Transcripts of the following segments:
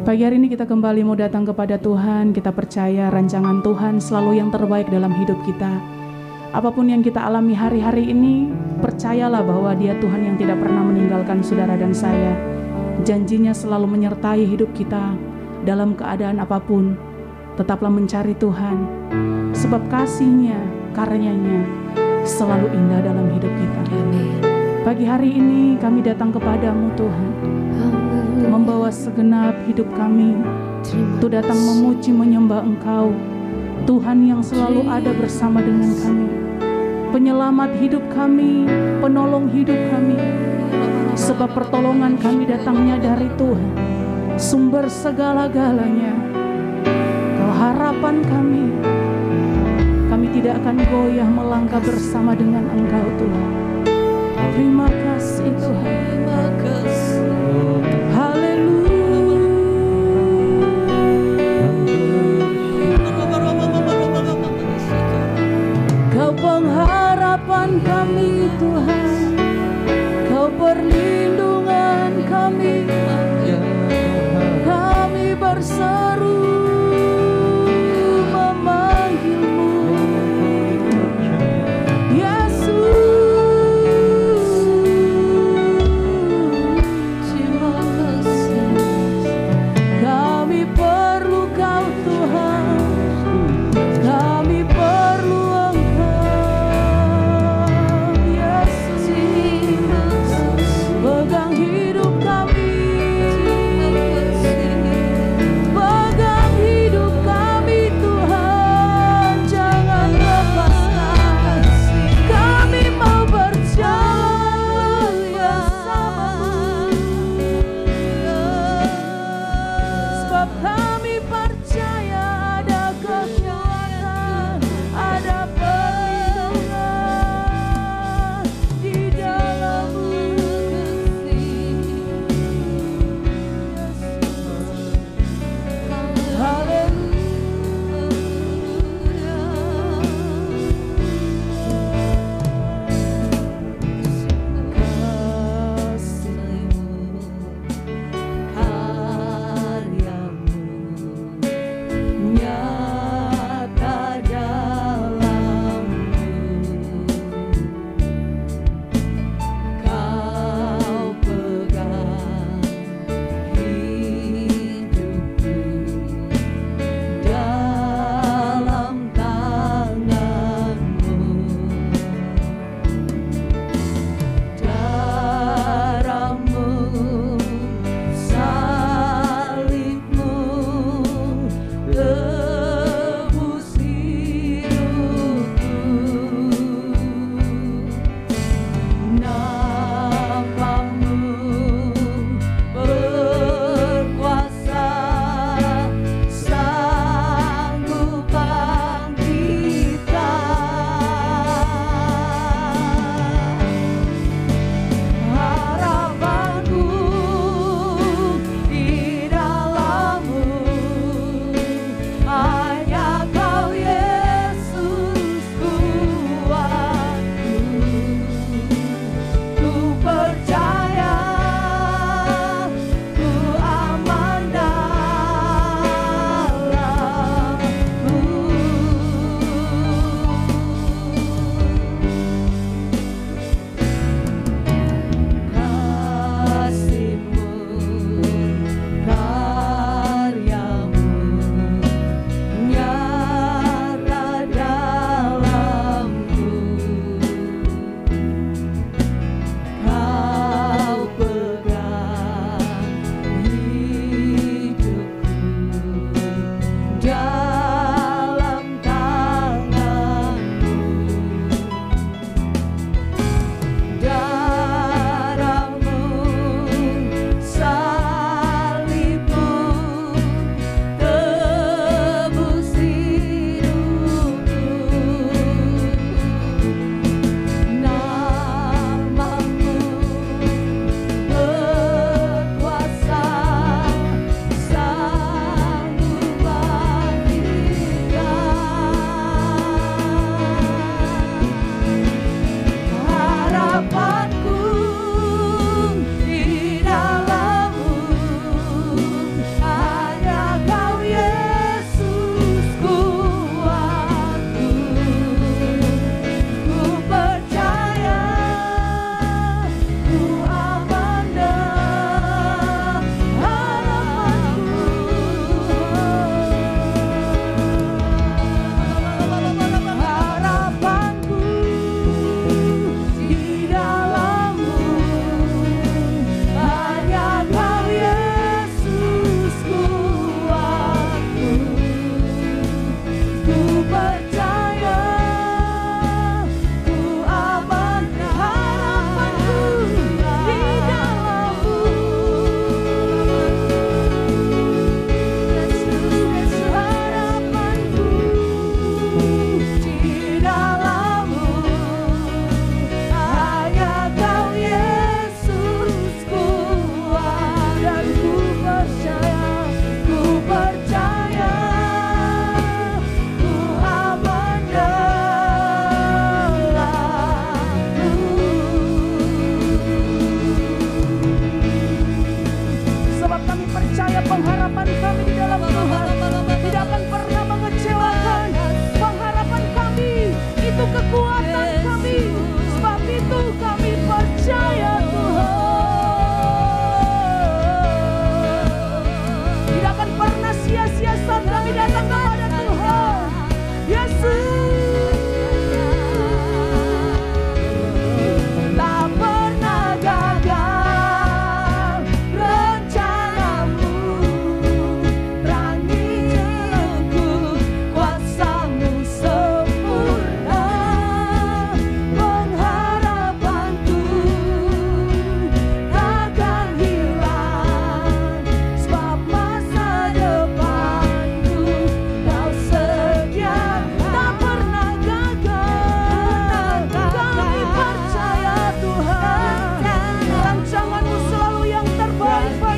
Pagi hari ini kita kembali mau datang kepada Tuhan. Kita percaya rancangan Tuhan selalu yang terbaik dalam hidup kita. Apapun yang kita alami hari-hari ini, percayalah bahwa Dia Tuhan yang tidak pernah meninggalkan saudara dan saya. Janjinya selalu menyertai hidup kita dalam keadaan apapun. Tetaplah mencari Tuhan, sebab kasih-Nya, karunia-Nya selalu indah dalam hidup kita. Pagi hari ini kami datang kepadamu Tuhan, membawa segenap hidup kami untuk datang memuji menyembah Engkau, Tuhan yang selalu ada bersama dengan kami, penyelamat hidup kami, penolong hidup kami. Sebab pertolongan kami datangnya dari Tuhan, sumber segala-galanya. Kau harapan kami tidak akan goyah melangkah bersama dengan Engkau Tuhan. Terima kasih Tuhan. Haleluya.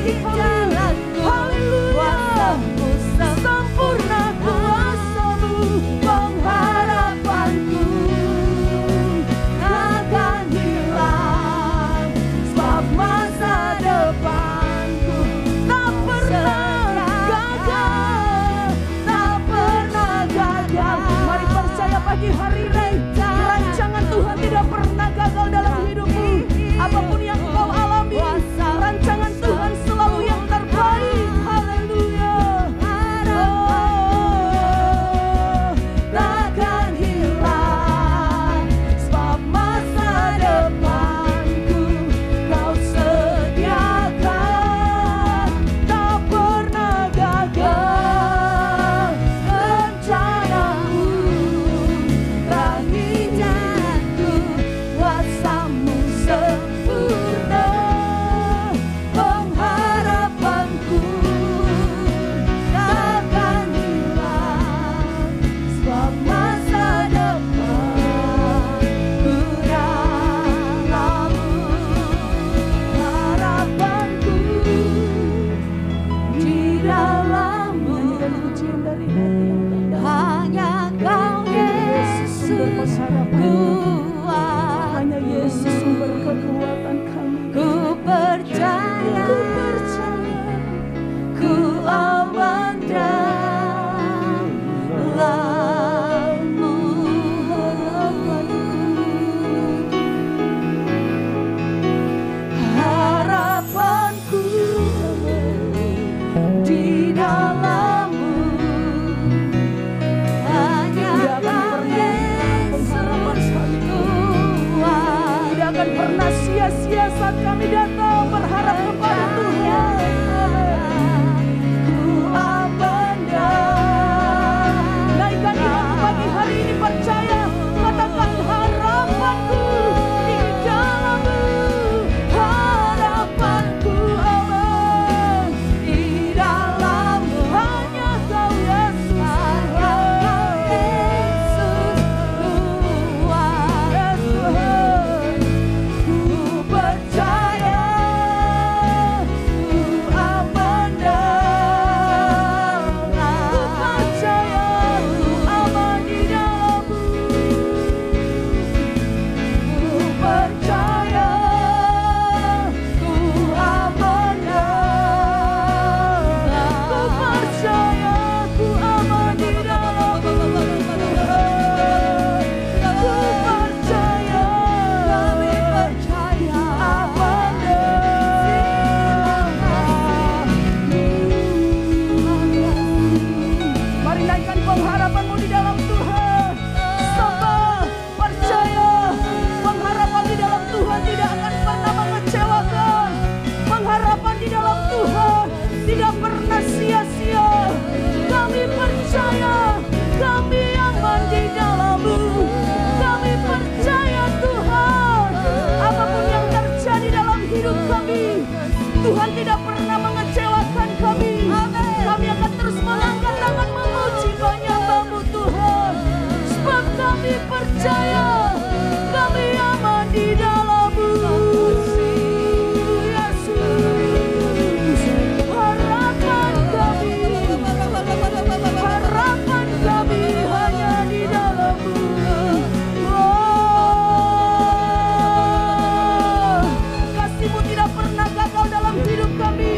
bagi jalanku. Kuasamu sempurna, kuasamu pengharapanku takkan hilang, sebab masa depanku tak pernah gagal, tak pernah gagal. Mari percaya pagi hari ini, rancangan Tuhan tidak pernah gagal dalam hidupmu. Apapun yang kau alami, rancangan Tuhan selalu yang terbaik. Haleluya. Takkan hilang, sebab masa depanku kau sediakan, tak pernah gagal rencanamu. Terangi jalanku, kuasamu sempurna, pengharapanku takkan hilang, sebab masa depanku dalammu. Harapanku di dalammu, hanya Kau Yesus kuat. Hanya Yesus sumber kekuatan kami. Ku percaya, ku aman dalam-Mu. Harapanku di dalam-Mu, hanya Kau Yesus kuat. Tidak akan pernah sia-sia saat kami datang berharap kepada Tuhan. Ku aman dalam. Naikkan iman pagi hari ini, percaya, katakan harapanku di dalam-Mu. Harapanku aman di dalam-Mu. Hanya Kau Yesus, hanya Kau Yesus kuat. Yesus, ku percaya, ku aman dalam. Ku percaya, ku aman di dalam-Mu. Ku percaya, ku aman dalam. Ku percaya, ku aman di dalam-Mu. Ku percaya, kami percaya, aman dalam. Mari naikkan pengharapanmu di dalam Tuhan. Sabar, percaya, pengharapan di dalam Tuhan tidak akan pernah mengecewakan. Pengharapan di dalam Tuhan tidak pernah sia-sia. Kami percaya, kami aman di dalam-Mu. Kami percaya Tuhan, apapun yang terjadi dalam hidup kami, Tuhan tidak pernah mengecewakan kami. Kami akan terus mengangkat tangan memuji Bapa-Mu Tuhan, sebab kami percaya kami aman di dalam-Mu. Yesus, harapan kami hanya di dalam-Mu. Kasih-Mu tidak pernah gagal dalam hidup kami.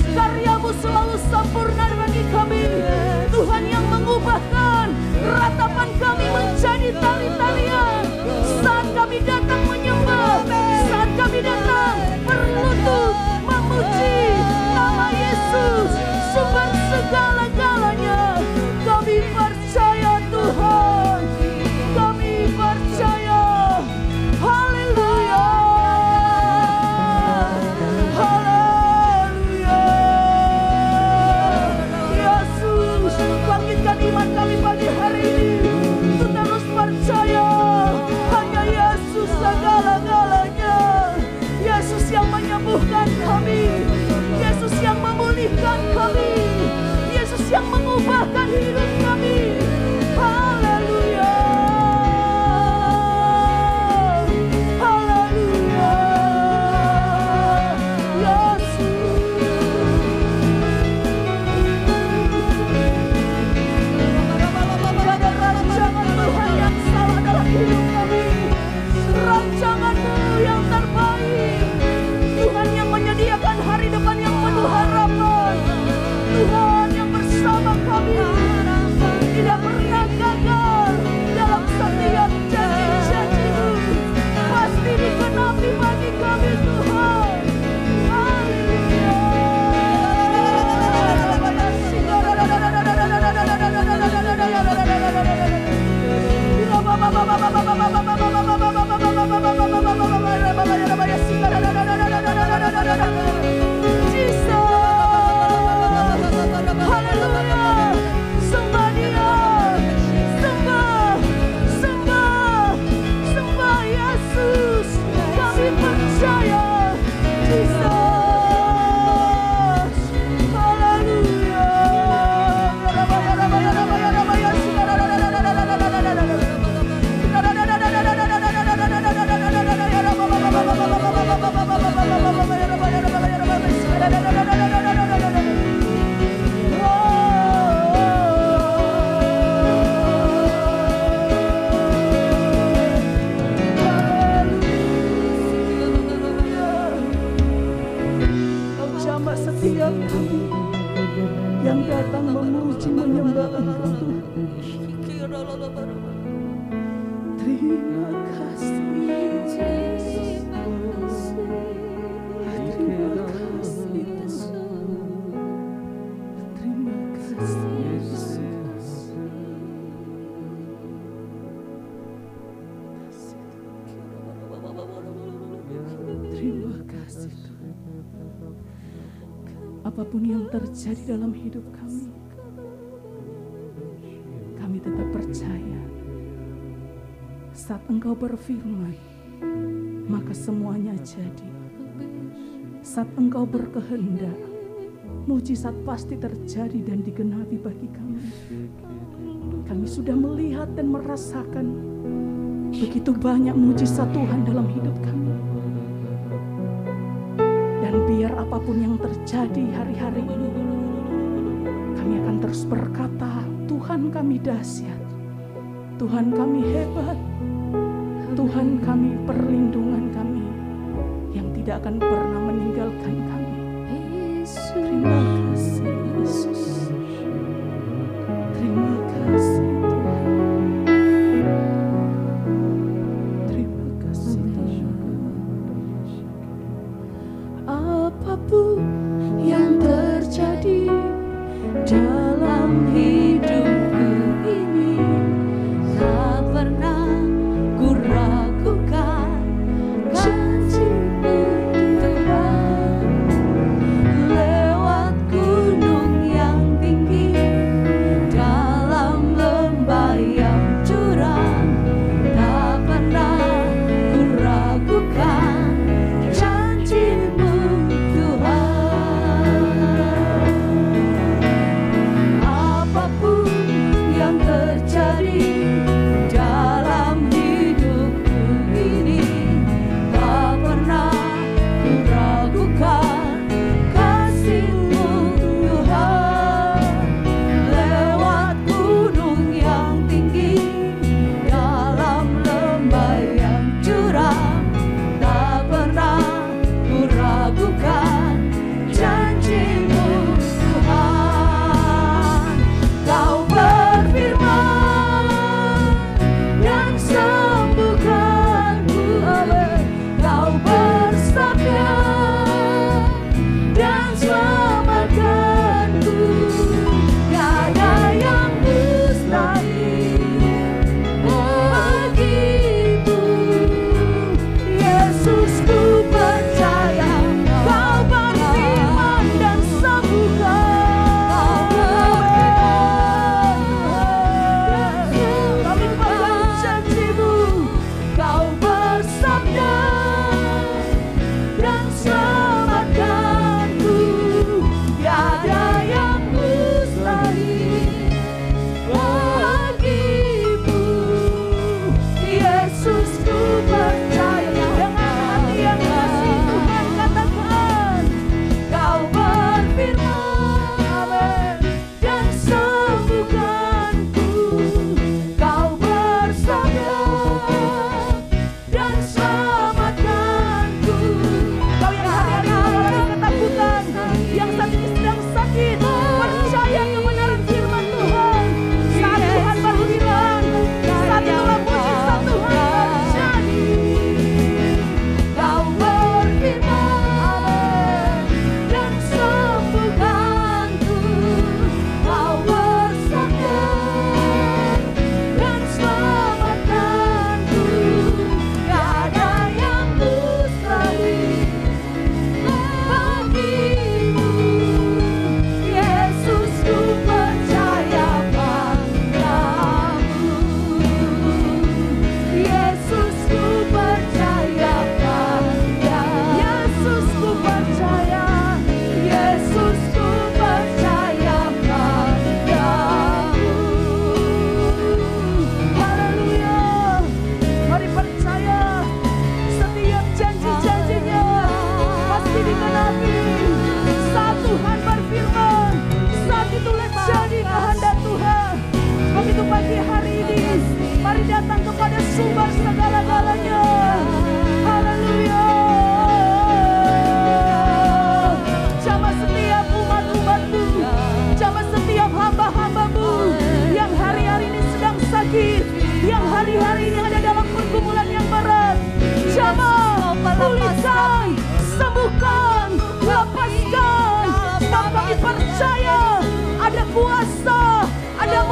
Karya-Mu selalu sempurna bagi kami. Tuhan yang mengubahkan ratapan kami menjadi tali-talian. Saat kami datang menyembah, saat kami datang berlutut memuji nama Yesus, sumber segala-galanya. Kami percaya Tuhan, kami percaya. Haleluya, haleluya. Yesus, bangkitkan iman kami pagi hari ini untuk terus percaya hanya Yesus segala-galanya. Yesus yang menyembuhkan kami, Yesus yang memulihkan kami, Yesus yang mengubahkan hidup kami. Haleluya, haleluya. Yesus, yang datang memuji menyembah Engkau Tuhan. Terima kasih. Terima kasih Tuhan. Apapun yang terjadi dalam hidup kami tetap percaya. Saat Engkau berfirman, maka semuanya jadi. Saat Engkau berkehendak, mujizat pasti terjadi dan digenapi bagi kami. Kami sudah melihat dan merasakan begitu banyak mujizat Tuhan dalam hidup kami. Dan biar apapun yang terjadi hari-hari ini, kami akan terus berkata, Tuhan kami dahsyat, Tuhan kami hebat, Tuhan kami perlindungan kami yang tidak akan pernah meninggalkan kami. Terima kasih Yesus. Terima kasih Tuhan. Terima kasih Tuhan. Apapun yang terjadi dalam hidupku ini, tak pernah ku ragukan janji-Mu Tuhan. Lewat gunung yang tinggi, dalam lembah yang curam, tak pernah ku ragukan janji-Mu Tuhan.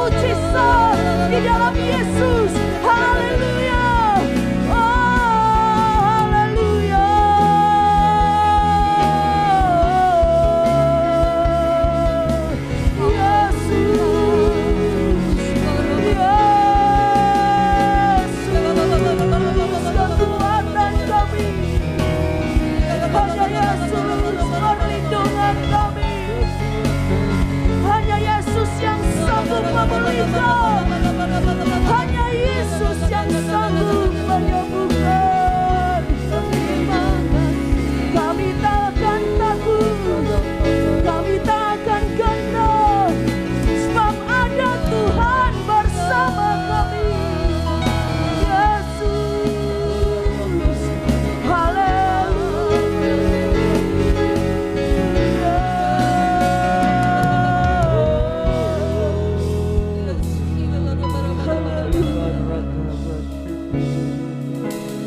mujizat di dalam Yesus. Haleluya. Hanya Yesus yang sanggup menyembuhkan. Kami tak akan takut, kami tak akan gentar, sebab ada Tuhan bersama kami. Yesus, haleluya.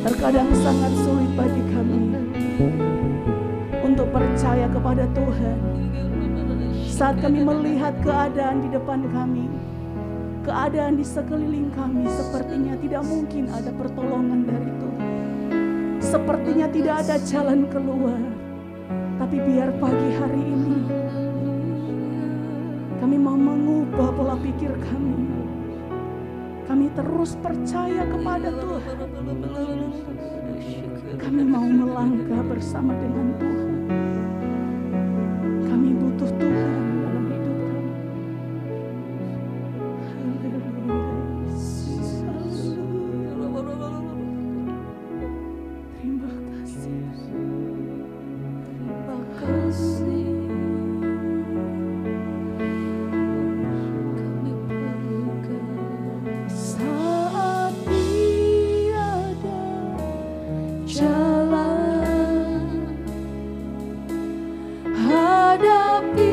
Terkadang sangat sulit bagi kami untuk percaya kepada Tuhan saat kami melihat keadaan di depan kami, keadaan di sekeliling kami sepertinya tidak mungkin ada pertolongan dari Tuhan, sepertinya tidak ada jalan keluar. Tapi biar pagi hari ini kami mau mengubah pola pikir kami. Kami terus percaya kepada Tuhan. Kami mau melangkah bersama dengan Tuhan. Kami butuh Tuhan dalam hidup kami. Terima kasih. Terima kasih. Hadapi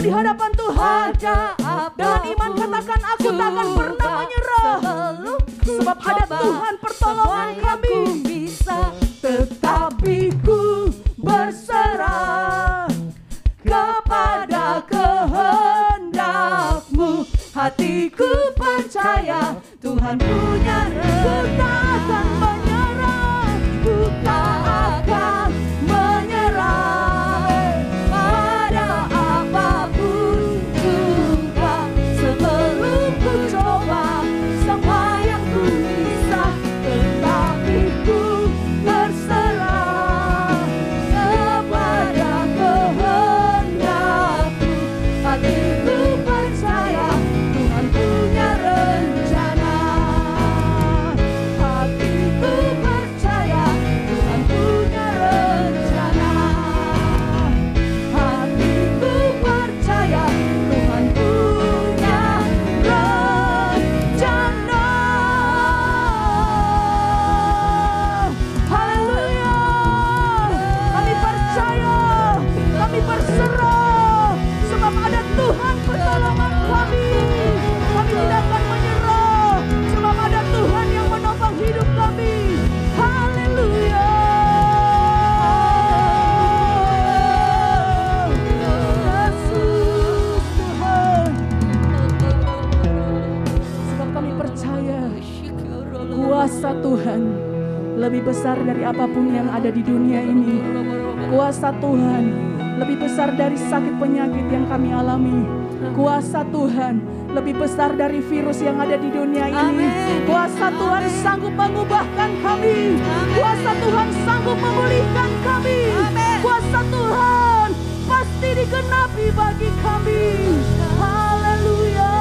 di hadapan Tuhan. Dengan iman katakan, aku tak akan pernah menyerah. Sebab ada Tuhan pertolongan kami. Tetapi ku berserah kepada kehendak-Mu. Hatiku percaya Tuhan punya rencana. Ku tak akan menyerah pada apapun juga. Sebelum ku coba semua yang ku bisa, tetapi ku berserah kepada kehendak-Mu. Hatiku percaya Tuhan lebih besar dari apapun yang ada di dunia ini. Kuasa Tuhan lebih besar dari sakit penyakit yang kami alami. Kuasa Tuhan lebih besar dari virus yang ada di dunia ini. Kuasa Tuhan sanggup mengubahkan kami. Kuasa Tuhan sanggup memulihkan kami. Kuasa Tuhan pasti digenapi bagi kami. Haleluya.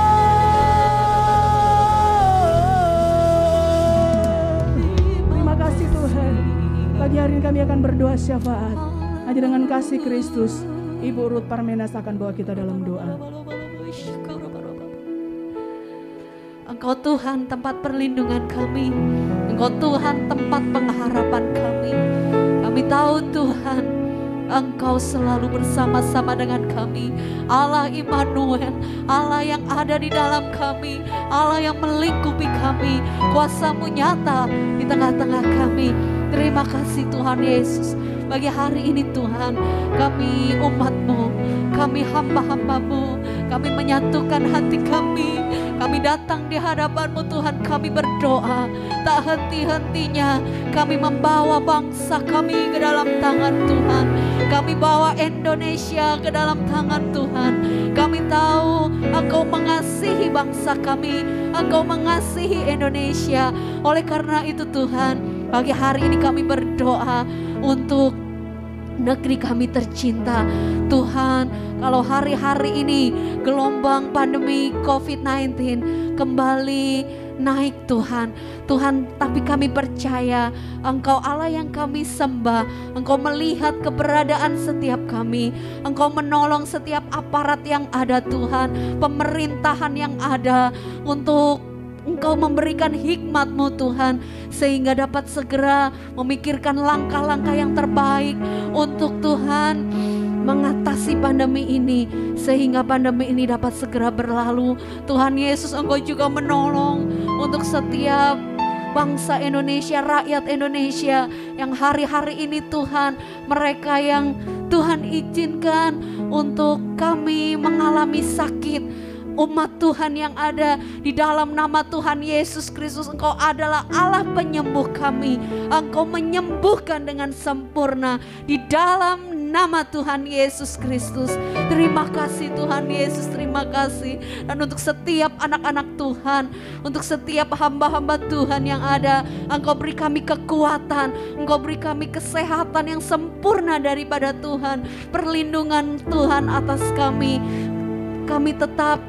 Terima kasih Tuhan. Pagi hari ini kami akan berdoa syafaat. Hanya dengan kasih Kristus, Ibu Ruth Parmenas akan bawa kita dalam doa. Engkau Tuhan tempat perlindungan kami. Engkau Tuhan tempat pengharapan kami. Kami tahu Tuhan, Engkau selalu bersama-sama dengan kami. Allah Immanuel, Allah yang ada di dalam kami, Allah yang melingkupi kami. Kuasa-Mu nyata di tengah-tengah kami. Terima kasih Tuhan Yesus. Bagi hari ini Tuhan, kami umat-Mu, kami hamba-hamba-Mu, kami menyatukan hati kami. Kami datang di hadapan-Mu Tuhan, kami berdoa. Tak henti-hentinya kami membawa bangsa kami ke dalam tangan Tuhan. Kami bawa Indonesia ke dalam tangan Tuhan. Kami tahu Engkau mengasihi bangsa kami, Engkau mengasihi Indonesia. Oleh karena itu Tuhan, pagi hari ini kami berdoa untuk negeri kami tercinta. Tuhan, kalau hari-hari ini gelombang pandemi COVID-19 kembali naik Tuhan, tapi kami percaya Engkau Allah yang kami sembah. Engkau melihat keberadaan setiap kami. Engkau menolong setiap aparat yang ada Tuhan, pemerintahan yang ada, untuk Engkau memberikan hikmat-Mu Tuhan, sehingga dapat segera memikirkan langkah-langkah yang terbaik untuk Tuhan mengatasi pandemi ini, sehingga pandemi ini dapat segera berlalu. Tuhan Yesus, Engkau juga menolong untuk setiap bangsa Indonesia, rakyat Indonesia yang hari-hari ini Tuhan, mereka yang Tuhan izinkan untuk kami mengalami sakit. Umat Tuhan yang ada di dalam nama Tuhan Yesus Kristus, Engkau adalah Allah penyembuh kami. Engkau menyembuhkan dengan sempurna di dalam nama Tuhan Yesus Kristus. Terima kasih Tuhan Yesus, terima kasih. Dan untuk setiap anak-anak Tuhan, untuk setiap hamba-hamba Tuhan yang ada, Engkau beri kami kekuatan, Engkau beri kami kesehatan yang sempurna daripada Tuhan. Perlindungan Tuhan atas kami. Kami tetap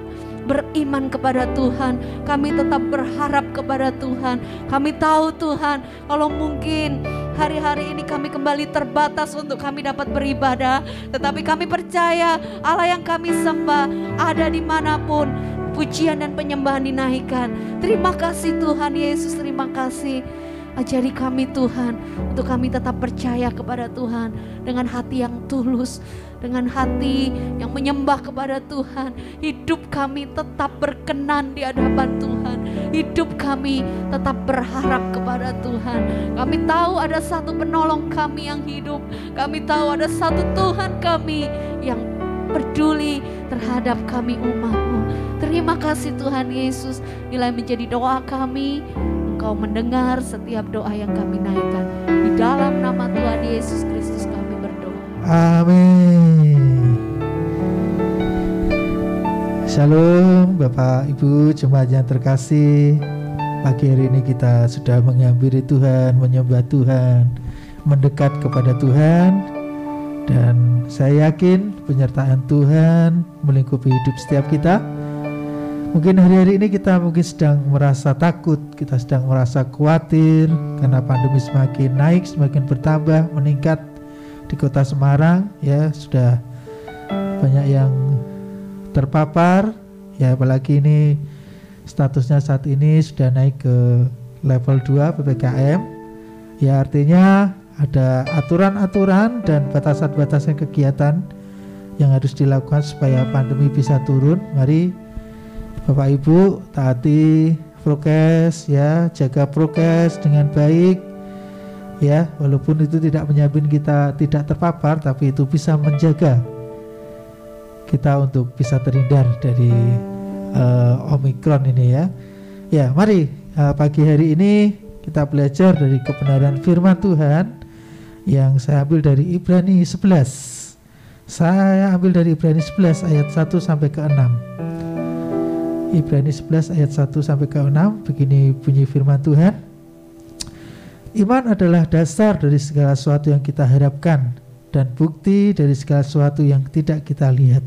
beriman kepada Tuhan, kami tetap berharap kepada Tuhan. Kami tahu Tuhan, kalau mungkin hari-hari ini kami kembali terbatas untuk kami dapat beribadah, tetapi kami percaya Allah yang kami sembah ada dimanapun, pujian dan penyembahan dinaikkan. Terima kasih Tuhan Yesus, terima kasih. Ajari kami Tuhan, untuk kami tetap percaya kepada Tuhan dengan hati yang tulus, dengan hati yang menyembah kepada Tuhan. Hidup kami tetap berkenan di hadapan Tuhan. Hidup kami tetap berharap kepada Tuhan. Kami tahu ada satu penolong kami yang hidup. Kami tahu ada satu Tuhan kami yang peduli terhadap kami umat-Mu. Terima kasih Tuhan Yesus. Nilai menjadi doa kami. Engkau mendengar setiap doa yang kami naikkan. Di dalam nama Tuhan Yesus Kristus kami berdoa. Amin. Shalom Bapak Ibu jemaat yang terkasih. Pagi hari ini kita sudah menghampiri Tuhan, menyembah Tuhan, mendekat kepada Tuhan. Dan saya yakin penyertaan Tuhan melingkupi hidup setiap kita. Mungkin hari-hari ini kita mungkin sedang merasa takut, kita sedang merasa khawatir karena pandemi semakin naik, semakin bertambah, meningkat di kota Semarang. Ya, sudah banyak yang terpapar. Ya, apalagi ini statusnya saat ini sudah naik ke level 2 PPKM. Ya, artinya ada aturan-aturan dan batasan-batasan kegiatan yang harus dilakukan supaya pandemi bisa turun. Mari Bapak Ibu taati prokes, ya, jaga prokes dengan baik, ya, walaupun itu tidak menjamin kita tidak terpapar, tapi itu bisa menjaga kita untuk bisa terhindar dari Omikron ini, ya. Ya, mari pagi hari ini kita belajar dari kebenaran firman Tuhan yang saya ambil dari Ibrani 11. Saya ambil dari Ibrani 11 ayat 1 sampai ke 6. Ibrani 11 ayat 1 sampai ke 6, begini bunyi firman Tuhan. Iman adalah dasar dari segala sesuatu yang kita harapkan dan bukti dari segala sesuatu yang tidak kita lihat.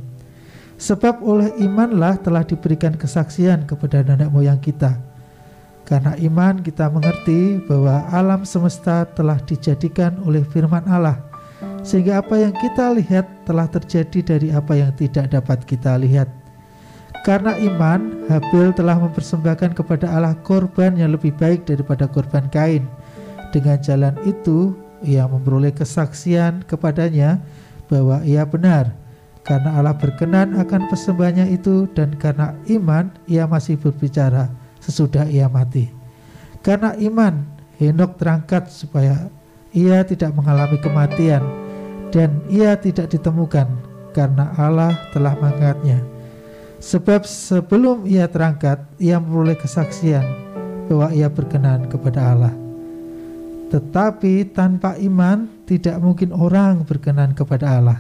Sebab oleh imanlah telah diberikan kesaksian kepada nenek moyang kita. Karena iman kita mengerti bahwa alam semesta telah dijadikan oleh firman Allah, sehingga apa yang kita lihat telah terjadi dari apa yang tidak dapat kita lihat. Karena iman, Habil telah mempersembahkan kepada Allah korban yang lebih baik daripada korban Kain. Dengan jalan itu, ia memperoleh kesaksian kepadanya bahwa ia benar, karena Allah berkenan akan persembahannya itu, dan karena iman ia masih berbicara sesudah ia mati. Karena iman, Henok terangkat supaya ia tidak mengalami kematian, dan ia tidak ditemukan karena Allah telah mengangkatnya. Sebab sebelum ia terangkat, ia memperoleh kesaksian bahwa ia berkenan kepada Allah. Tetapi tanpa iman tidak mungkin orang berkenan kepada Allah.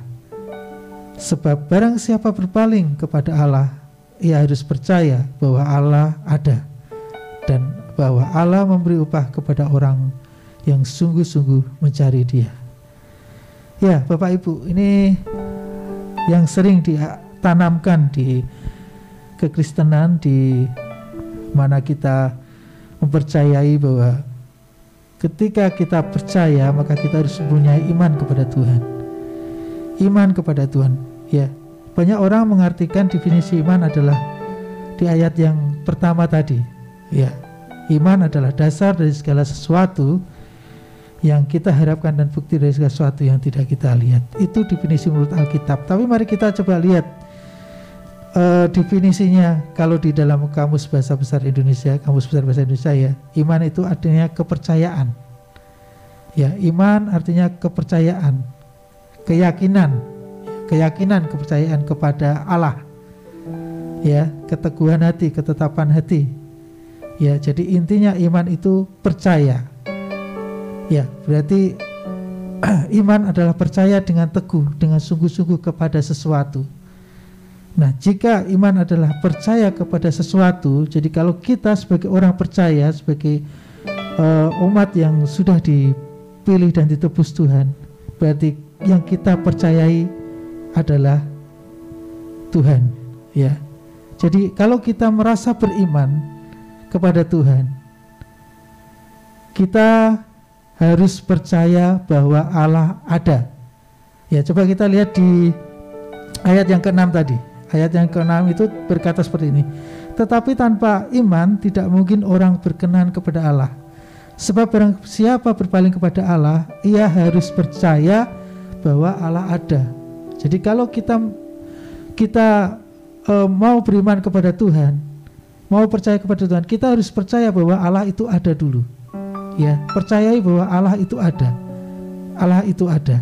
Sebab barang siapa berpaling kepada Allah, ia harus percaya bahwa Allah ada, dan bahwa Allah memberi upah kepada orang yang sungguh-sungguh mencari Dia. Ya, Bapak Ibu, ini yang sering ditanamkan di kekristenan, di mana kita mempercayai bahwa ketika kita percaya, maka kita harus mempunyai iman kepada Tuhan. Iman kepada Tuhan. Ya, banyak orang mengartikan definisi iman adalah di ayat yang pertama tadi. Ya, iman adalah dasar dari segala sesuatu yang kita harapkan dan bukti dari segala sesuatu yang tidak kita lihat. Itu definisi menurut Alkitab. Tapi mari kita coba lihat definisinya kalau di dalam Kamus Bahasa Besar Indonesia, Kamus Besar Bahasa Indonesia, ya, iman itu artinya kepercayaan. Ya, iman artinya kepercayaan, keyakinan, kepercayaan kepada Allah. Ya, keteguhan hati, ketetapan hati. Ya, jadi intinya iman itu percaya. Ya, berarti iman adalah percaya dengan teguh, dengan sungguh-sungguh kepada sesuatu. Nah, jika iman adalah percaya kepada sesuatu, jadi kalau kita sebagai orang percaya, sebagai umat yang sudah dipilih dan ditebus Tuhan, berarti yang kita percayai adalah Tuhan. Ya, jadi kalau kita merasa beriman kepada Tuhan, kita harus percaya bahwa Allah ada. Ya, coba kita lihat di ayat yang ke-6 tadi. Ayat yang ke-6 itu berkata seperti ini. Tetapi tanpa iman tidak mungkin orang berkenan kepada Allah. Sebab barang siapa berpaling kepada Allah, ia harus percaya bahwa Allah ada. Jadi kalau kita mau beriman kepada Tuhan, mau percaya kepada Tuhan, kita harus percaya bahwa Allah itu ada dulu. Ya, percayai bahwa Allah itu ada. Allah itu ada.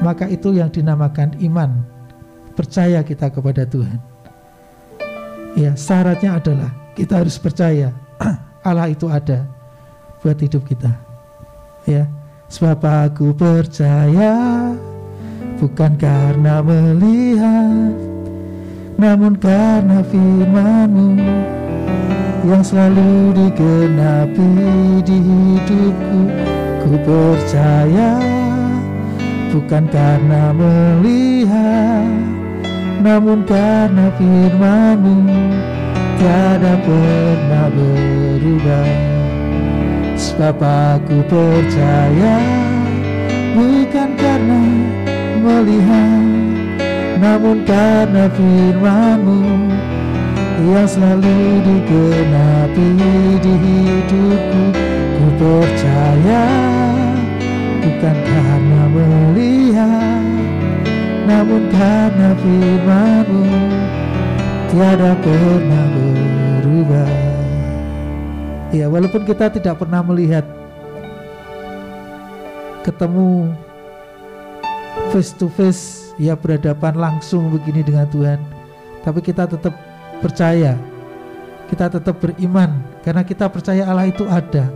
Maka itu yang dinamakan iman. Percaya kita kepada Tuhan. Ya, syaratnya adalah kita harus percaya Allah itu ada buat hidup kita. Ya, sebab aku percaya bukan karena melihat, namun karena firman-Mu yang selalu digenapi di hidupku. Ku percaya bukan karena melihat, namun karena firman-Mu tiada pernah berubah. Sebab aku percaya bukan karena melihat, namun karena firman-Mu yang selalu digenapi di hidupku. Ku percaya bukan karena melihat, namun karena firman-Mu tiada pernah berubah. Ya, walaupun kita tidak pernah melihat, ketemu face to face, ya berhadapan langsung begini dengan Tuhan, tapi kita tetap percaya, kita tetap beriman Karena kita percaya Allah itu ada.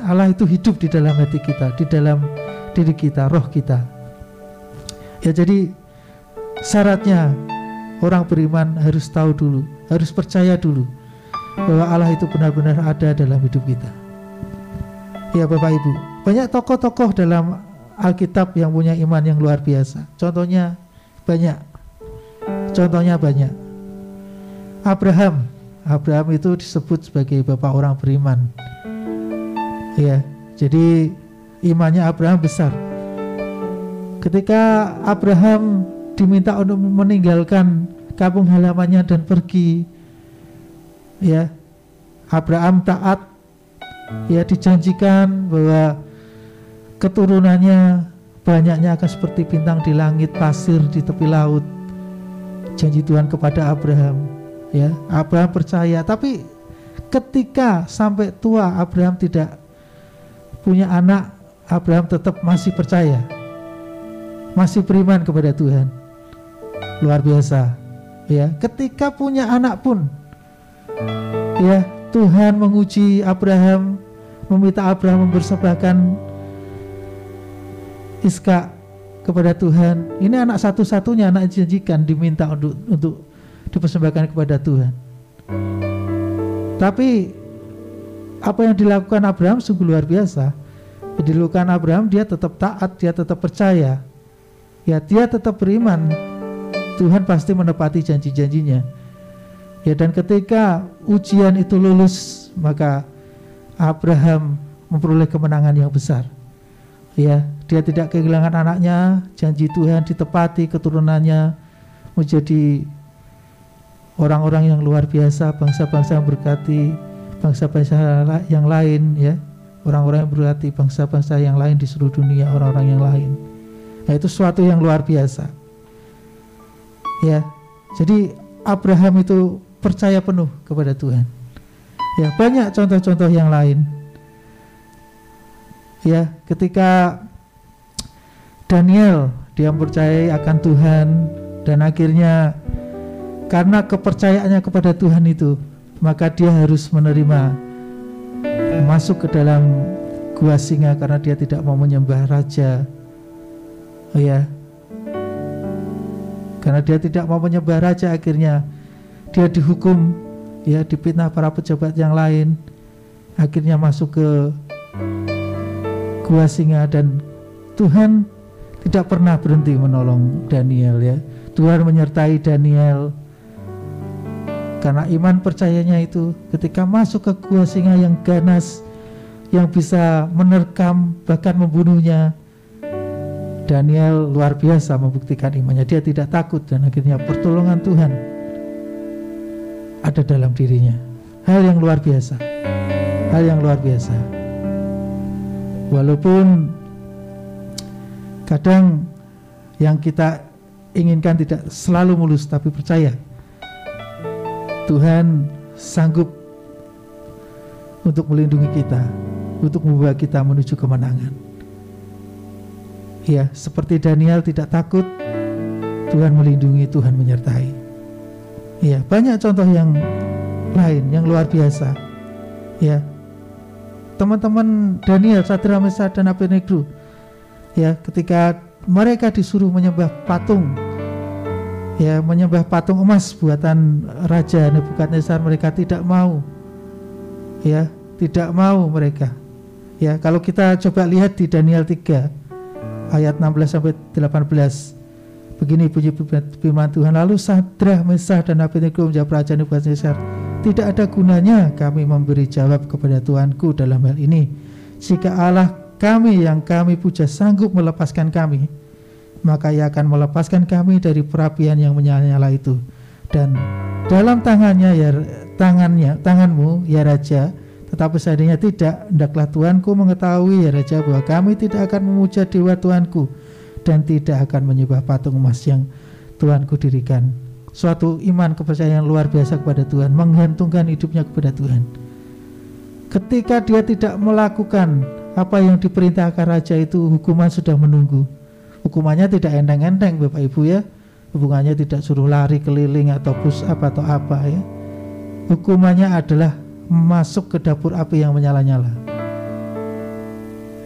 Allah itu hidup di dalam hati kita, di dalam diri kita, roh kita. Ya, jadi syaratnya orang beriman harus tahu dulu, harus percaya dulu bahwa Allah itu benar-benar ada dalam hidup kita. Ya Bapak Ibu, banyak tokoh-tokoh dalam Alkitab yang punya iman yang luar biasa. Contohnya banyak. Abraham itu disebut sebagai bapak orang beriman. Ya, jadi imannya Abraham besar. Ketika Abraham diminta untuk meninggalkan kampung halamannya dan pergi, ya, Abraham taat. Ya, dijanjikan bahwa keturunannya banyaknya akan seperti bintang di langit, pasir di tepi laut. Janji Tuhan kepada Abraham. Ya, Abraham percaya, tapi ketika sampai tua Abraham tidak punya anak, Abraham tetap masih percaya, masih beriman kepada Tuhan. Luar biasa. Ya, ketika punya anak pun, ya, Tuhan menguji Abraham, meminta Abraham mempersembahkan Iskak kepada Tuhan. Ini anak satu-satunya, anak dijanjikan, diminta untuk dipersembahkan kepada Tuhan. Tapi apa yang dilakukan Abraham sungguh luar biasa. Yang dilakukan Abraham, dia tetap taat, dia tetap percaya, ya, dia tetap beriman. Tuhan pasti menepati janji-janjinya. Ya, dan ketika ujian itu lulus, maka Abraham memperoleh kemenangan yang besar. Ya, dia tidak kehilangan anaknya, janji Tuhan ditepati, keturunannya menjadi orang-orang yang luar biasa, bangsa-bangsa yang berkati bangsa-bangsa yang lain, ya, orang-orang yang berkati bangsa-bangsa yang lain di seluruh dunia, orang-orang yang lain. Nah, itu suatu yang luar biasa. Ya, jadi Abraham itu percaya penuh kepada Tuhan. Ya, banyak contoh-contoh yang lain. Ya, ketika Daniel, dia percaya akan Tuhan, dan akhirnya karena kepercayaannya kepada Tuhan itu, maka dia harus menerima masuk ke dalam gua singa karena dia tidak mau menyembah raja. Oh ya, karena dia tidak mau menyembah raja, akhirnya dia dihukum, ya, dipitnah para pejabat yang lain, akhirnya masuk ke gua singa. Dan Tuhan tidak pernah berhenti menolong Daniel, ya. Tuhan menyertai Daniel karena iman percayanya itu. Ketika masuk ke gua singa yang ganas, yang bisa menerkam bahkan membunuhnya, Daniel luar biasa membuktikan imannya. Dia tidak takut, dan akhirnya pertolongan Tuhan ada dalam dirinya. Hal yang luar biasa. Hal yang luar biasa. Walaupun kadang yang kita inginkan tidak selalu mulus, tapi percaya Tuhan sanggup untuk melindungi kita, untuk membawa kita menuju kemenangan. Ya, seperti Daniel tidak takut, Tuhan melindungi, Tuhan menyertai. Ya, banyak contoh yang lain yang luar biasa. Ya, teman-teman Daniel, Sadrak, Mesak, dan Abednego, ya, ketika mereka disuruh menyembah patung, ya, menyembah patung emas buatan Raja Nebukadnezar, mereka tidak mau. Ya, tidak mau mereka. Ya, kalau kita coba lihat di Daniel 3 ayat 16 sampai 18, begini bunyi firman Tuhan. Lalu Sadrak, Mesak, dan Abednego menjawab Raja Nebukadnezar, tidak ada gunanya kami memberi jawab kepada Tuanku dalam hal ini. Jika Allah kami yang kami puja sanggup melepaskan kami, maka Ia akan melepaskan kami dari perapian yang menyala-nyala itu. Dan dalam tanganmu ya Raja. Tetapi seandainya tidak, hendaklah Tuanku mengetahui ya Raja, bahwa kami tidak akan memuja dewa Tuanku, dan tidak akan menyembah patung emas yang Tuanku dirikan. Suatu iman kepercayaan luar biasa kepada Tuhan, menggantungkan hidupnya kepada Tuhan. Ketika dia tidak melakukan apa yang diperintahkan Raja itu, hukuman sudah menunggu. Hukumannya tidak enteng-enteng Bapak Ibu, ya. Hukumannya tidak suruh lari keliling atau push up atau apa, ya. Hukumannya adalah masuk ke dapur api yang menyala-nyala,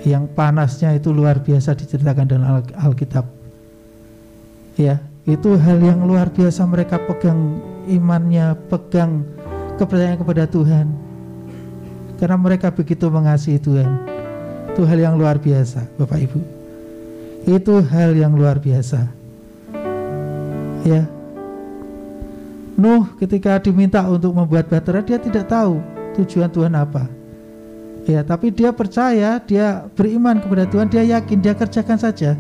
yang panasnya itu luar biasa diceritakan dalam Alkitab. Ya, itu hal yang luar biasa, mereka pegang imannya, pegang kepercayaan kepada Tuhan, karena mereka begitu mengasihi Tuhan. Itu hal yang luar biasa, Bapak Ibu. Itu hal yang luar biasa. Ya, Nuh ketika diminta untuk membuat bahtera, dia tidak tahu tujuan Tuhan apa. Ya, tapi dia percaya, dia beriman kepada Tuhan, dia yakin, dia kerjakan saja.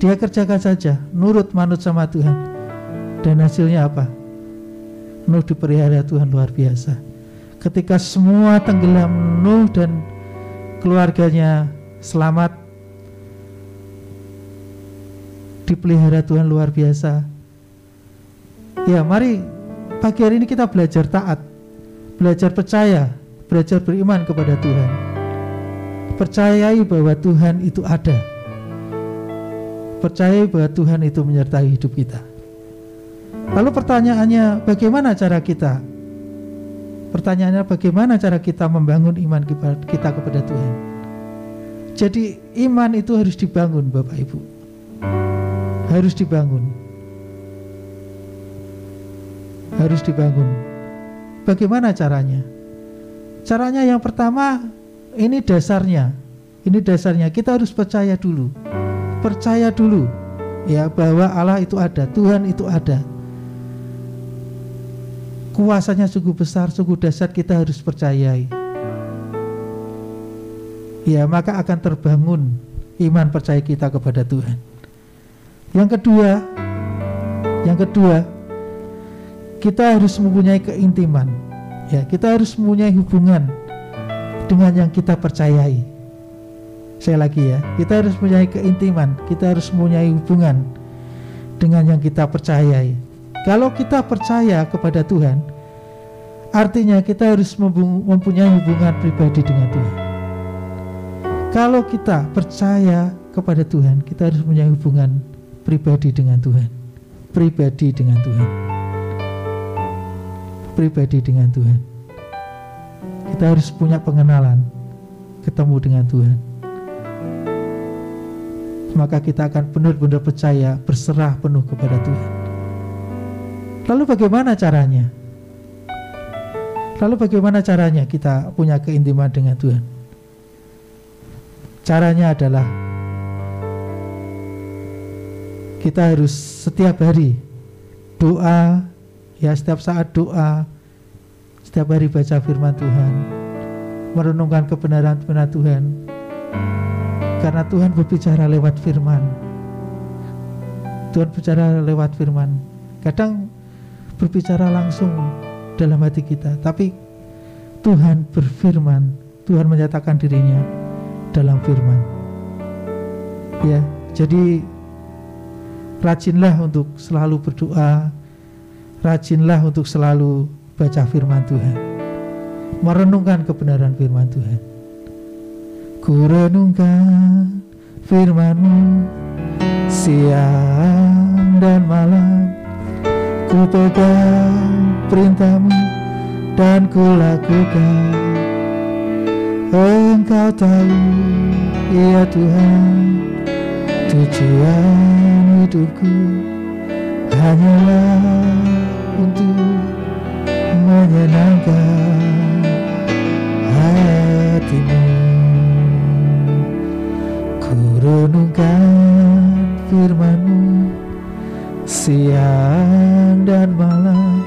Dia kerjakan saja, nurut manut sama Tuhan. Dan hasilnya apa? Nuh dipelihara Tuhan luar biasa. Ketika semua tenggelam, Nuh dan keluarganya selamat, dipelihara Tuhan luar biasa. Ya, mari pagi hari ini kita belajar taat, belajar percaya, belajar beriman kepada Tuhan. Percayai bahwa Tuhan itu ada. Percayai bahwa Tuhan itu menyertai hidup kita. Lalu pertanyaannya, bagaimana cara kita? Pertanyaannya, bagaimana cara kita membangun iman kita kepada Tuhan? Jadi iman itu harus dibangun, Bapak Ibu. Harus dibangun. Harus dibangun. Bagaimana caranya? Caranya yang pertama, ini dasarnya. Ini dasarnya, kita harus percaya dulu. Percaya dulu ya bahwa Allah itu ada, Tuhan itu ada. Kuasanya sungguh besar, sungguh dahsyat, kita harus percayai. Ya, maka akan terbangun iman percaya kita kepada Tuhan. Yang kedua, kita harus mempunyai keintiman. Ya, kita harus mempunyai hubungan dengan yang kita percayai. Saya lagi ya, kita harus mempunyai keintiman, kita harus mempunyai hubungan dengan yang kita percayai. Kalau kita percaya kepada Tuhan, artinya kita harus mempunyai hubungan pribadi dengan Tuhan. Kalau kita percaya kepada Tuhan, kita harus mempunyai hubungan pribadi dengan Tuhan. Pribadi dengan Tuhan. Pribadi dengan Tuhan. Kita harus punya pengenalan, ketemu dengan Tuhan. Maka kita akan benar-benar percaya, berserah penuh kepada Tuhan. Lalu bagaimana caranya? Lalu bagaimana caranya kita punya keintiman dengan Tuhan? Caranya adalah kita harus setiap hari doa, ya setiap saat doa, setiap hari baca firman Tuhan, merenungkan kebenaran Tuhan. Karena Tuhan berbicara lewat firman. Tuhan bicara lewat firman. Kadang berbicara langsung dalam hati kita, tapi Tuhan berfirman, Tuhan menyatakan dirinya dalam firman. Ya, jadi rajinlah untuk selalu berdoa, rajinlah untuk selalu baca firman Tuhan, merenungkan kebenaran firman Tuhan. Ku renungkan firman-Mu siang dan malam, ku pegang perintah-Mu dan ku lakukan. Engkau tahu, ya Tuhan, tujuan hidupku hanyalah untuk menyenangkan hati-Mu. Ku renungkan firman-Mu siang dan malam,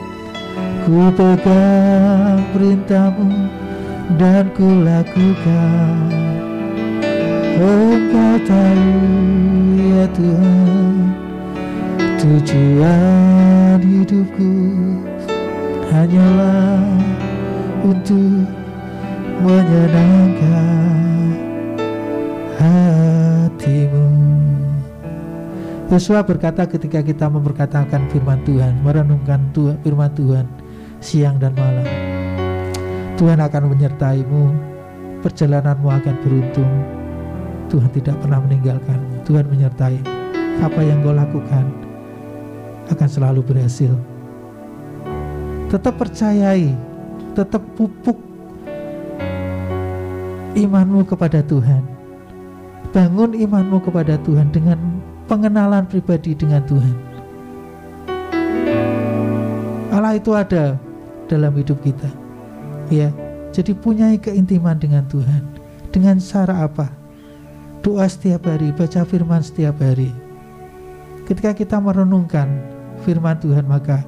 ku pegang perintah-Mu dan ku lakukan. Engkau tahu, ya Tuhan, tujuan hidupku hanyalah untuk menyenangkan hati-Mu. Yosua berkata ketika kita memperkatakan firman Tuhan, merenungkan firman Tuhan siang dan malam, Tuhan akan menyertai-mu, perjalananmu akan beruntung. Tuhan tidak pernah meninggalkanmu, Tuhan menyertai. Apa yang kau lakukan akan selalu berhasil. Tetap percayai tetap pupuk imanmu kepada Tuhan. Bangun imanmu kepada Tuhan dengan pengenalan pribadi dengan Tuhan. Allah itu ada dalam hidup kita, ya. Jadi punyai keintiman dengan Tuhan. Dengan cara apa? Doa setiap hari, baca firman setiap hari. Ketika kita merenungkan firman Tuhan, maka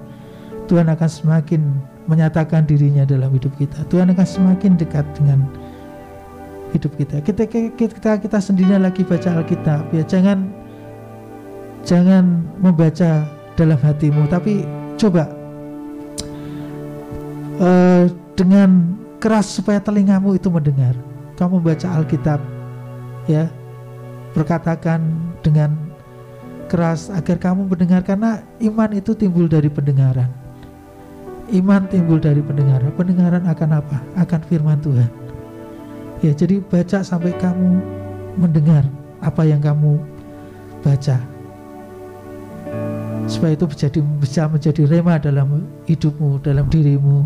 Tuhan akan semakin menyatakan dirinya dalam hidup kita. Tuhan akan semakin dekat dengan hidup kita. Kita sendiri lagi baca Alkitab, ya jangan membaca dalam hatimu, tapi coba dengan keras supaya telingamu itu mendengar. Kamu baca Alkitab, ya, berkatakan dengan keras agar kamu mendengar, karena iman itu timbul dari pendengaran. Iman timbul dari pendengaran. Pendengaran akan apa? Akan firman Tuhan. Ya, jadi baca sampai kamu mendengar apa yang kamu baca, supaya itu bisa menjadi rema dalam hidupmu, dalam dirimu,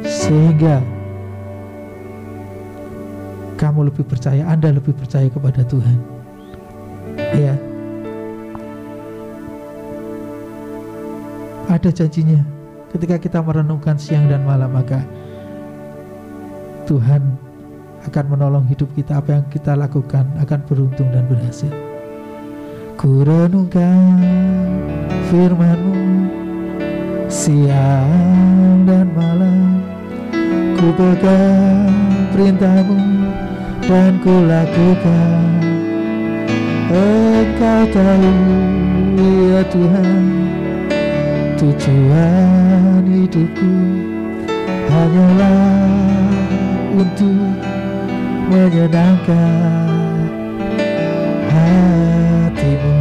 sehingga kamu lebih percaya, Anda lebih percaya kepada Tuhan. Ya, ada janjinya. Ketika kita merenungkan siang dan malam, maka Tuhan akan menolong hidup kita. Apa yang kita lakukan akan beruntung dan berhasil. Ku renungkan firman-Mu siang dan malam, ku pegang perintah-Mu dan ku lakukan. Engkau tahu, ya Tuhan, tujuan hidupku hanyalah untuk menyenangkan hati-Mu,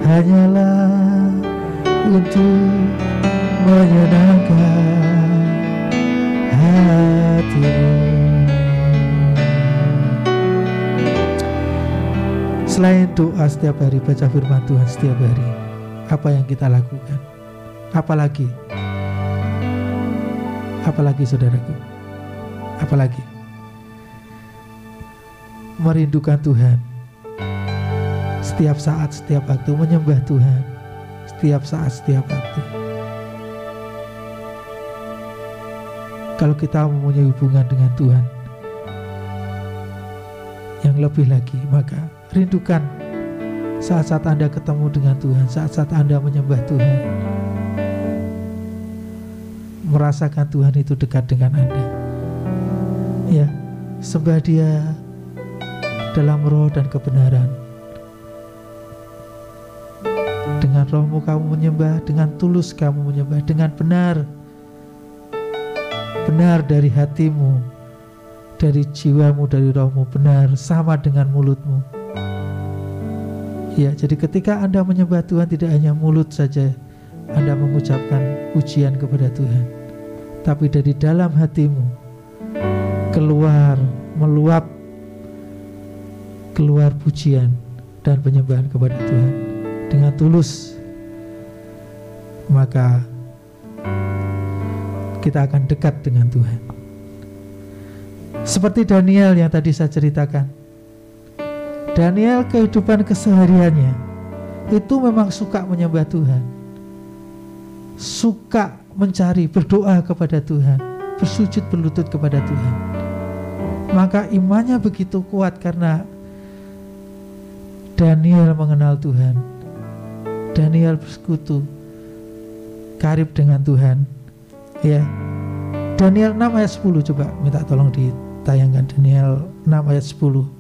hanyalah untuk menyenangkan hati-Mu. Selain doa setiap hari, baca firman Tuhan setiap hari, apa yang kita lakukan? Apalagi saudaraku, apalagi merindukan Tuhan setiap saat, setiap waktu, menyembah Tuhan setiap saat, setiap waktu. Kalau kita mempunyai hubungan dengan Tuhan yang lebih lagi, maka rindukan saat-saat Anda ketemu dengan Tuhan, saat-saat Anda menyembah Tuhan, merasakan Tuhan itu dekat dengan Anda. Ya, sembah Dia dalam roh dan kebenaran. Dengan rohmu kamu menyembah, dengan tulus kamu menyembah, dengan benar dari hatimu, dari jiwamu, dari rohmu, benar sama dengan mulutmu. Ya, jadi ketika Anda menyembah Tuhan, tidak hanya mulut saja Anda mengucapkan pujian kepada Tuhan, tapi dari dalam hatimu meluap pujian dan penyembahan kepada Tuhan dengan tulus. Maka kita akan dekat dengan Tuhan. Seperti Daniel yang tadi saya ceritakan. Daniel kehidupan kesehariannya itu memang suka menyembah Tuhan, suka mencari, berdoa kepada Tuhan, bersujud berlutut kepada Tuhan. Maka imannya begitu kuat karena Daniel mengenal Tuhan. Daniel bersekutu karib dengan Tuhan. Ya, Daniel 6 ayat 10, coba minta tolong ditayangkan. Daniel 6 ayat 10.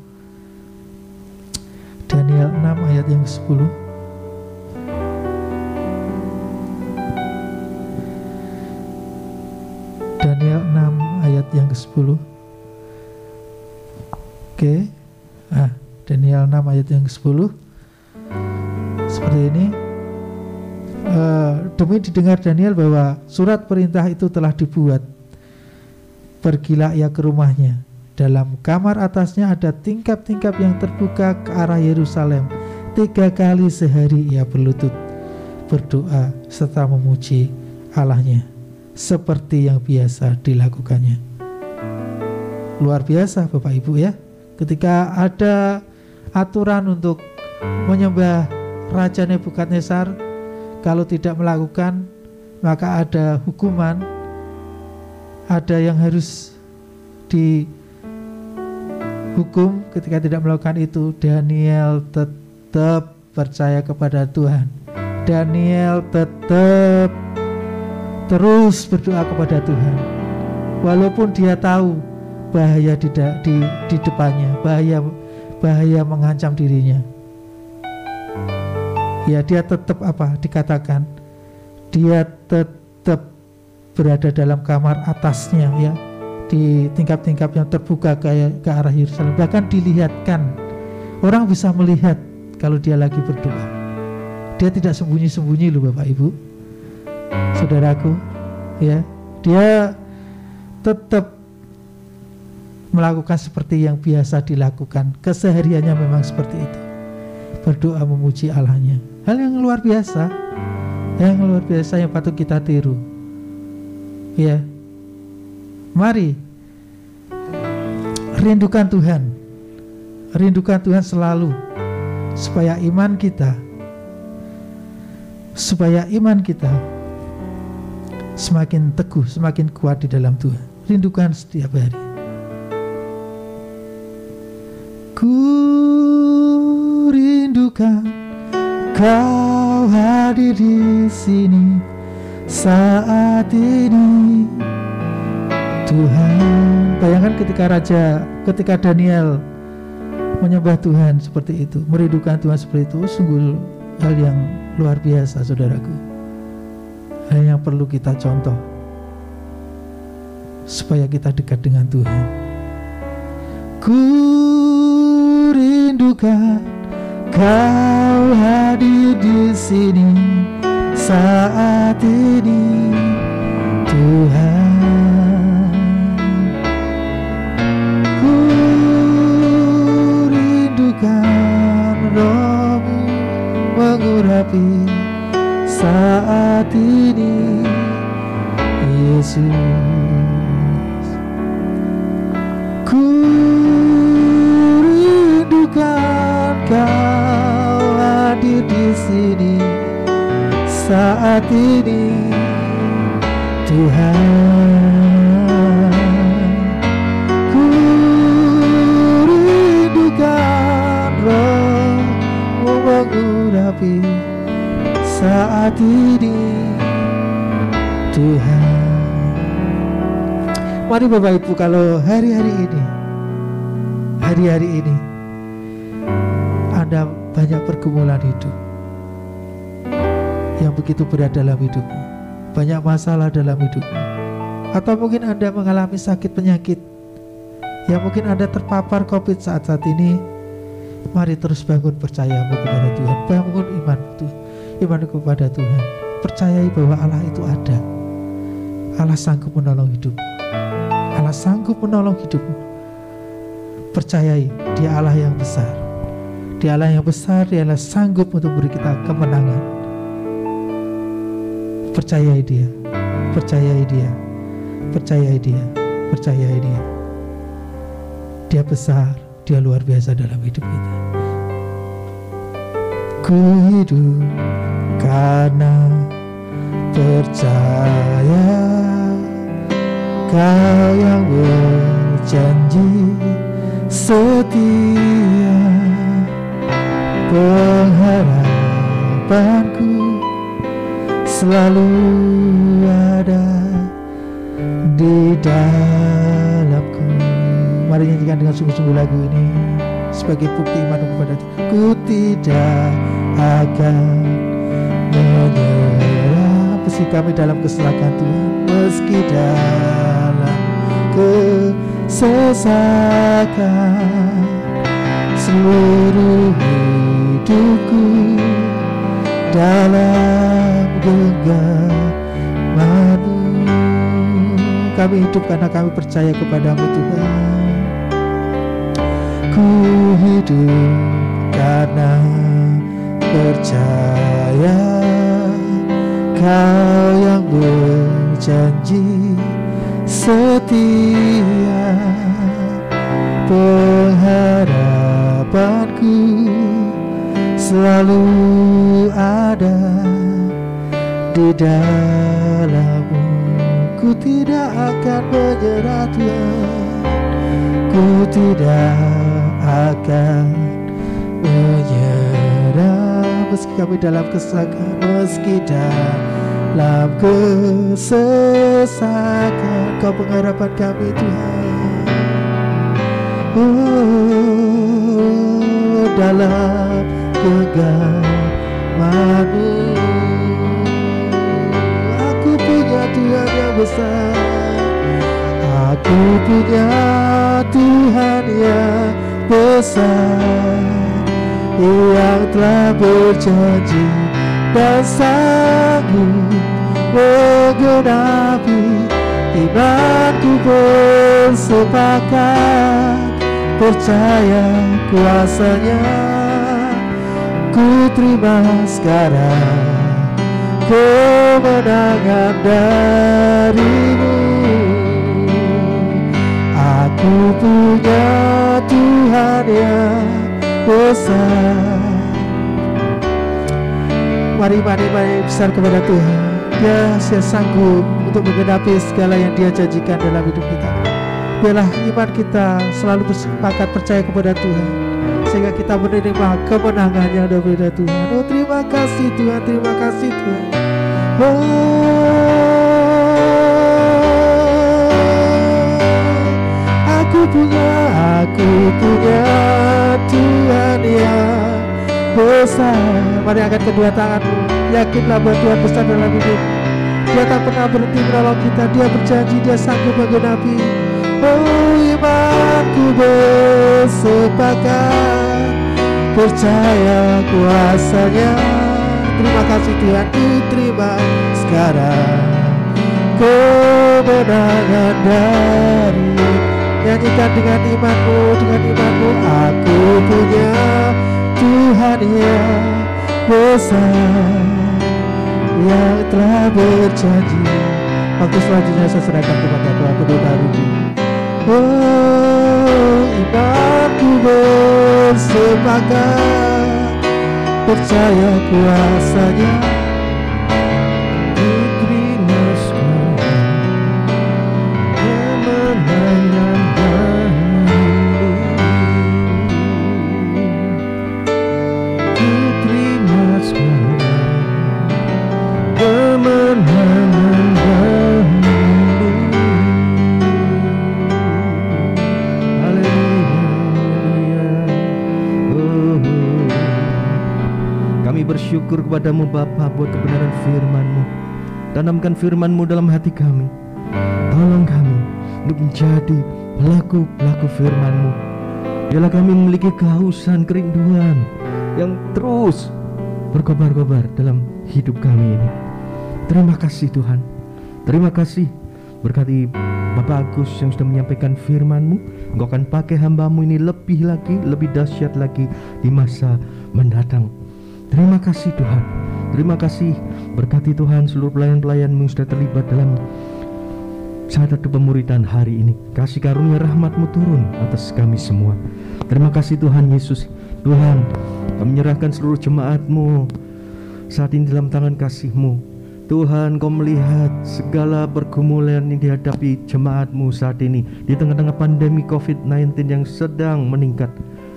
Daniel 6 ayat yang ke-10. Daniel 6 ayat yang ke-10. Oke. Daniel 6 ayat yang ke-10. Seperti ini. Demi didengar Daniel bahwa surat perintah itu telah dibuat, pergilah ia ke rumahnya. Dalam kamar atasnya ada tingkap-tingkap yang terbuka ke arah Yerusalem. 3 kali sehari ia berlutut, berdoa serta memuji Allahnya seperti yang biasa dilakukannya. Luar biasa Bapak Ibu ya. Ketika ada aturan untuk menyembah Raja Nebukadnezar, kalau tidak melakukan maka ada hukuman, ada yang harus dihukum. Ketika tidak melakukan itu, Daniel tetap percaya kepada Tuhan. Daniel tetap terus berdoa kepada Tuhan, walaupun dia tahu bahaya di depannya, bahaya mengancam dirinya. Ya, dia tetap dikatakan, dia tetap berada dalam kamar atasnya ya, di tingkap-tingkap yang terbuka ke arah Yerusalem. Bahkan dilihatkan, orang bisa melihat kalau dia lagi berdoa. Dia tidak sembunyi-sembunyi loh Bapak Ibu, saudaraku ya. Dia tetap melakukan seperti yang biasa dilakukan. Kesehariannya memang seperti itu, berdoa memuji Allahnya. Hal yang luar biasa, yang patut kita tiru ya. Mari rindukan Tuhan selalu, supaya iman kita semakin teguh, semakin kuat di dalam Tuhan. Rindukan setiap hari. Ku rindukan Kau hadir di sini saat ini, Tuhan. Bayangkan ketika Daniel menyembah Tuhan seperti itu, merindukan Tuhan seperti itu, sungguh hal yang luar biasa saudaraku. Hal yang perlu kita contoh supaya kita dekat dengan Tuhan. Ku rindukan Kau hadir di sini saat ini, Tuhan. Ku rindukan Roh-Mu mengurapi saat ini, Yesus. Ku rindukan Kau hadir di sini saat ini, Tuhan. Ku rindukan Roh-Mu mengurapi saat ini, Tuhan. Mari Bapak Ibu, kalau hari-hari ini Anda banyak pergumulan hidup yang begitu berat dalam hidupmu, banyak masalah dalam hidupmu, atau mungkin Anda mengalami sakit penyakit, ya mungkin Anda terpapar COVID saat ini, mari terus bangun percayamu kepada Tuhan, bangun imanmu kepada Tuhan. Percayai bahwa Allah itu ada. Allah sanggup menolong hidupmu. Allah sanggup menolong hidupmu. Percayai, Dia Allah yang besar. Dia Allah yang besar, Dia Allah sanggup untuk beri kita kemenangan. Percayai Dia, percayai Dia, percayai Dia, percayai Dia. Dia besar, Dia luar biasa dalam hidup kita. Ku hidup karena percaya Kau yang berjanji setia, pengharapanku selalu ada di dalamku. Mari nyanyikan dengan sungguh-sungguh lagu ini sebagai bukti imanku kepada Tuhan. Ku tidak akan menyerah meski kami dalam kecelakaan Tuhan, meski dalam kesesakan, seluruh hidupku dalam genggaman-Mu. Kami hidup karena kami percaya kepadamu Tuhan. Ku hidup karena percaya Kau yang berjanji setia, pengharapanku selalu ada di dalam-Mu. Ku tidak akan menyerah Tuhan, ku tidak akan menyerah. Meski kami dalam kesesakan, meski dalam kesesakan, Kau pengharapan kami Tuhan. Oh, dalam genggaman-Mu aku punya Tuhan yang besar, aku punya Tuhan yang besar, yang telah berjanji dan sanggup menggenapi. Imanku bersepakat, percaya kuasa-Nya. Ku terima sekarang kemenangan dari-Mu. Aku punya Tuhan yang besar. Mari besar kepada Tuhan. Dia sanggup untuk menggenapi segala yang Dia janjikan dalam hidup kita. Biarlah iman kita selalu bersepakat percaya kepada Tuhan, sehingga kita menerima kemenangan yang dari Tuhan. Oh, terima kasih Tuhan, terima kasih Tuhan. Aku punya Tuhan yang besar. Mari angkat kedua tanganmu, yakinlah bahwa Tuhan besar dalam hidup. Dia tak pernah berhenti menolong kita. Dia berjanji, Dia sanggup menggenapi. Oh, imanku bersepakat, percaya kuasa-Nya. Terima kasih Tuhan, ku terima sekarang kemenangan dari. Nyanyikan dengan imanmu, dengan imanmu. Aku punya Tuhan yang besar, yang telah berjanji. Waktu selanjutnya saya serahkan kepada Tuhan kedua hari. Oh, imanku bersepakat, percaya kuasa-Nya. Ku terima sekarang kemenangan dari-Mu. Ku terima sekarang kemenangan dari-Mu. Kami bersyukur kepadamu Bapa buat kebenaran firman-Mu. Tanamkan firman-Mu dalam hati kami. Tolong kami untuk menjadi pelaku-pelaku firman-Mu. Biarlah kami memiliki kehausan, kerinduan yang terus berkobar-kobar dalam hidup kami ini. Terima kasih Tuhan. Terima kasih. Berkati Bapak Agus yang sudah menyampaikan firman-Mu. Engkau akan pakai hamba-Mu ini lebih lagi, lebih dahsyat lagi di masa mendatang. Terima kasih Tuhan. Terima kasih. Berkati Tuhan seluruh pelayan-pelayan-Mu yang sudah terlibat dalam satu pemuridan hari ini. Kasih karunia rahmat-Mu turun atas kami semua. Terima kasih Tuhan Yesus. Tuhan, kami menyerahkan seluruh jemaat-Mu saat ini dalam tangan kasih-Mu. Tuhan, Kau melihat segala pergumulan yang dihadapi jemaat-Mu saat ini di tengah-tengah pandemi COVID-19 yang sedang meningkat.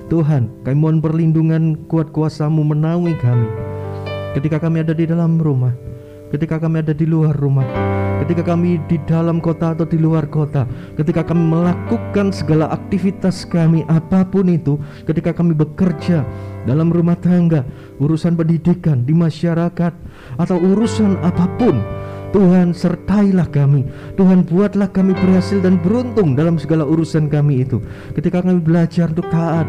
Tuhan, kami mohon perlindungan kuat kuasa-Mu menaungi kami. Ketika kami ada di dalam rumah, ketika kami ada di luar rumah, ketika kami di dalam kota atau di luar kota, ketika kami melakukan segala aktivitas kami apapun itu, ketika kami bekerja dalam rumah tangga, urusan pendidikan, di masyarakat, atau urusan apapun, Tuhan sertailah kami. Tuhan buatlah kami berhasil dan beruntung dalam segala urusan kami itu. Ketika kami belajar untuk taat,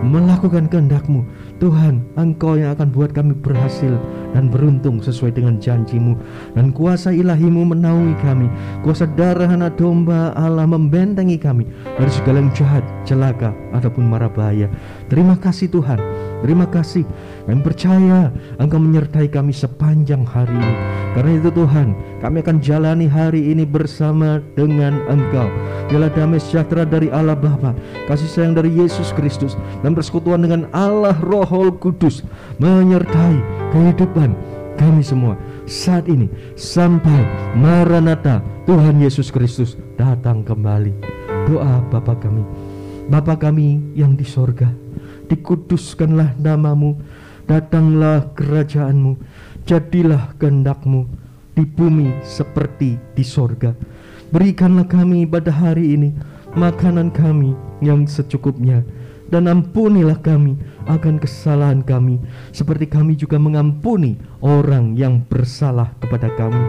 melakukan kehendak-Mu, Tuhan, Engkau yang akan buat kami berhasil dan beruntung sesuai dengan janji-Mu. Dan kuasa ilahi-Mu menaungi kami. Kuasa darah anak domba Allah membentengi kami dari segala yang jahat, celaka, ataupun mara bahaya. Terima kasih Tuhan. Terima kasih. Kami percaya Engkau menyertai kami sepanjang hari ini. Karena itu Tuhan, kami akan jalani hari ini bersama dengan Engkau. Biarlah damai sejahtera dari Allah Bapa, kasih sayang dari Yesus Kristus, dan persekutuan dengan Allah Roh Kudus menyertai kehidupan kami semua saat ini sampai Maranatha, Tuhan Yesus Kristus datang kembali. Doa Bapa kami. Bapa kami yang di sorga, dikuduskanlah namamu, datanglah kerajaan-Mu, jadilah kehendak-Mu di bumi seperti di sorga. Berikanlah kami pada hari ini makanan kami yang secukupnya, dan ampunilah kami akan kesalahan kami, seperti kami juga mengampuni orang yang bersalah kepada kami.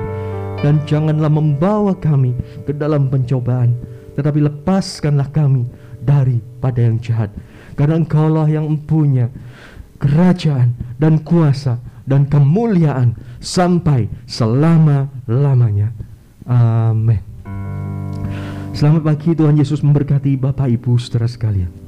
Dan janganlah membawa kami ke dalam pencobaan, tetapi lepaskanlah kami daripada yang jahat. Karena Engkaulah yang mempunyai kerajaan dan kuasa dan kemuliaan sampai selama-lamanya. Amin. Selamat pagi, Tuhan Yesus memberkati Bapak Ibu saudara sekalian.